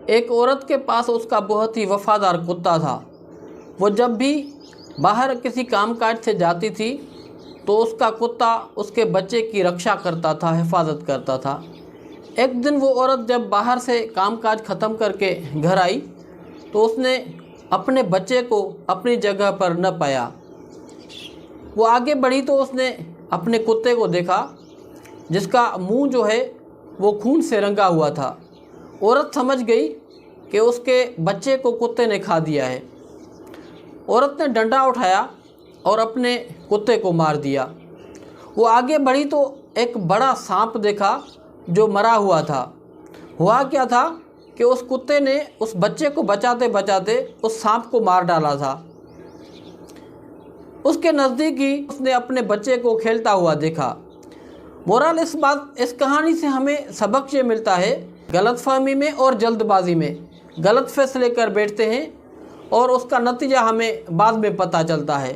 एक औरत के पास उसका बहुत ही वफ़ादार कुत्ता था। वो जब भी बाहर किसी कामकाज से जाती थी तो उसका कुत्ता उसके बच्चे की रक्षा करता था, हिफाजत करता था। एक दिन वो औरत जब बाहर से कामकाज ख़त्म करके घर आई तो उसने अपने बच्चे को अपनी जगह पर न पाया। वो आगे बढ़ी तो उसने अपने कुत्ते को देखा जिसका मुंह जो है वो खून से रंगा हुआ था। औरत समझ गई कि उसके बच्चे को कुत्ते ने खा दिया है। औरत ने डंडा उठाया और अपने कुत्ते को मार दिया। वो आगे बढ़ी तो एक बड़ा सांप देखा जो मरा हुआ था। हुआ क्या था कि उस कुत्ते ने उस बच्चे को बचाते बचाते उस सांप को मार डाला था। उसके नज़दीक ही उसने अपने बच्चे को खेलता हुआ देखा। मोरल इस कहानी से हमें सबक ये मिलता है, गलतफहमी में और जल्दबाजी में गलत फैसले कर बैठते हैं और उसका नतीजा हमें बाद में पता चलता है।